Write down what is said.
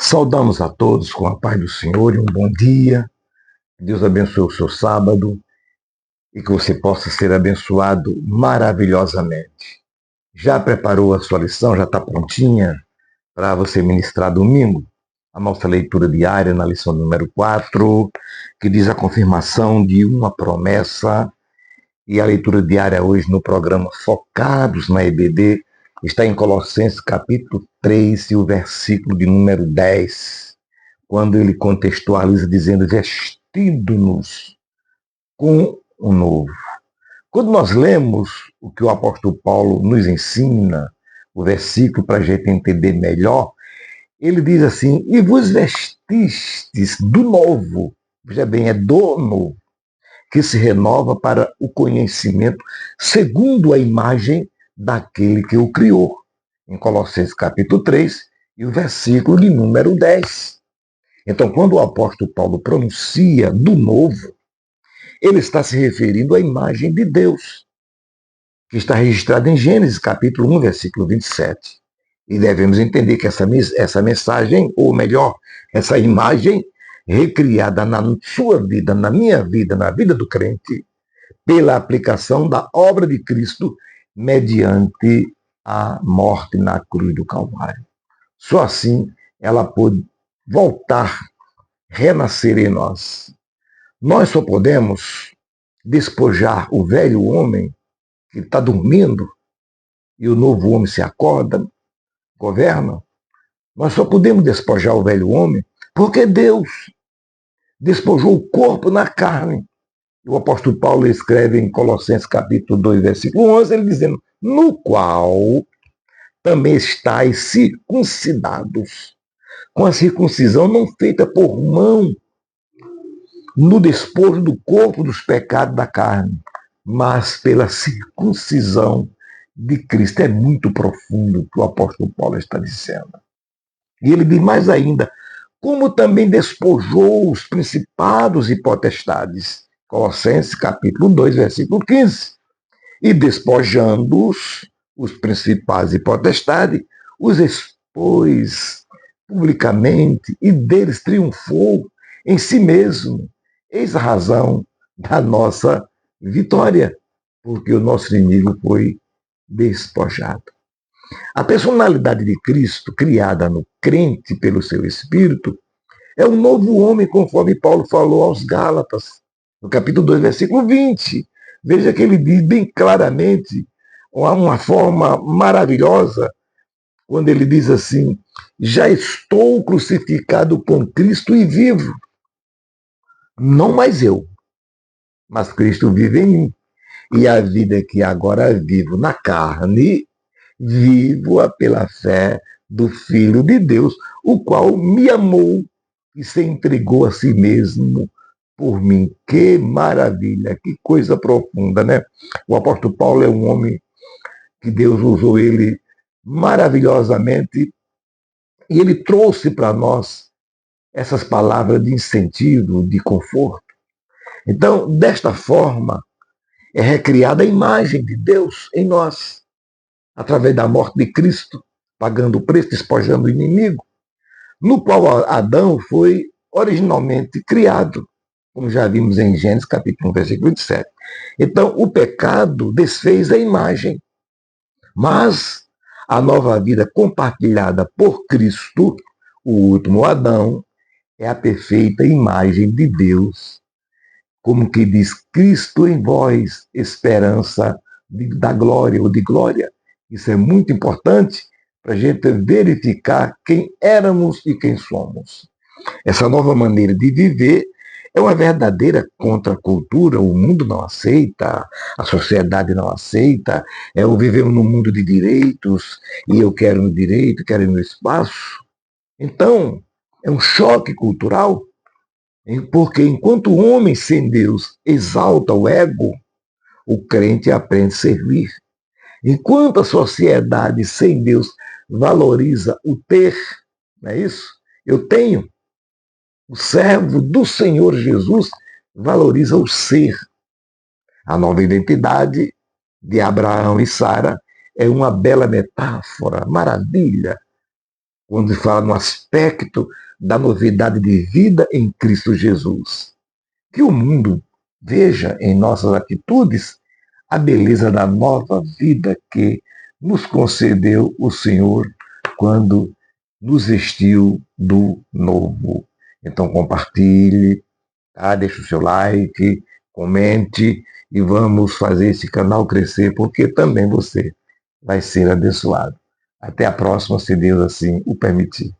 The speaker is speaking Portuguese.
Saudamos a todos com a paz do Senhor e um bom dia. Deus abençoe o seu sábado e que você possa ser abençoado maravilhosamente. Já preparou a sua lição? Já está prontinha para você ministrar domingo? A nossa leitura diária na lição número 4, que diz a confirmação de uma promessa. E a leitura diária hoje no programa Focados na EBD está em Colossenses capítulo 3 e o versículo de número 10, quando ele contextualiza dizendo: vestindo-nos com o novo. Quando nós lemos o que o apóstolo Paulo nos ensina, o versículo para a gente entender melhor, ele diz assim: e vos vestistes do novo. Veja bem, é do novo, que se renova para o conhecimento segundo a imagem daquele que o criou. Em Colossenses capítulo 3 e o versículo de número 10. Então, quando o apóstolo Paulo pronuncia do novo, ele está se referindo à imagem de Deus, que está registrada em Gênesis capítulo 1, versículo 27. E devemos entender que essa mensagem, ou melhor, essa imagem recriada na sua vida, na minha vida, na vida do crente, pela aplicação da obra de Cristo mediante a morte na cruz do Calvário. Só assim ela pôde voltar, renascer em nós. Nós só podemos despojar o velho homem que está dormindo e o novo homem se acorda, governa. Nós só podemos despojar o velho homem porque Deus despojou o corpo na carne. O apóstolo Paulo escreve em Colossenses capítulo 2, versículo 11, ele dizendo: no qual também estáis circuncidados, com a circuncisão não feita por mão, no despojo do corpo dos pecados da carne, mas pela circuncisão de Cristo. É muito profundo o que o apóstolo Paulo está dizendo. E ele diz mais ainda: como também despojou os principados e potestades. Colossenses capítulo 2, versículo 15. E despojando-os, os principais e potestades, os expôs publicamente e deles triunfou em si mesmo. Eis a razão da nossa vitória, porque o nosso inimigo foi despojado. A personalidade de Cristo, criada no crente pelo seu Espírito, é um novo homem, conforme Paulo falou aos Gálatas, no capítulo 2, versículo 20. Veja que ele diz bem claramente, uma forma maravilhosa, quando ele diz assim: já estou crucificado com Cristo e vivo. Não mais eu, mas Cristo vive em mim. E a vida que agora vivo na carne, vivo-a pela fé do Filho de Deus, o qual me amou e se entregou a si mesmo por mim. Que maravilha, que coisa profunda, né? O apóstolo Paulo é um homem que Deus usou ele maravilhosamente e ele trouxe para nós essas palavras de incentivo, de conforto. Então, desta forma, é recriada a imagem de Deus em nós, através da morte de Cristo, pagando o preço, despojando o inimigo, no qual Adão foi originalmente criado, como já vimos em Gênesis capítulo 1, versículo 27. Então, o pecado desfez a imagem, mas a nova vida compartilhada por Cristo, o último Adão, é a perfeita imagem de Deus, como que diz: Cristo em vós, esperança da glória ou de glória. Isso é muito importante para a gente verificar quem éramos e quem somos. Essa nova maneira de viver é uma verdadeira contracultura. O mundo não aceita, a sociedade não aceita. Vivemos num mundo de direitos e eu quero meu direito, quero meu espaço. Então, é um choque cultural, porque enquanto o homem sem Deus exalta o ego, o crente aprende a servir. Enquanto a sociedade sem Deus valoriza o ter, não é isso? Eu tenho. O servo do Senhor Jesus valoriza o ser. A nova identidade de Abraão e Sara é uma bela metáfora, maravilha, quando se fala no aspecto da novidade de vida em Cristo Jesus. Que o mundo veja em nossas atitudes a beleza da nova vida que nos concedeu o Senhor quando nos vestiu do novo. Então compartilhe, tá? Deixe o seu like, comente e vamos fazer esse canal crescer, porque também você vai ser abençoado. Até a próxima, se Deus assim o permitir.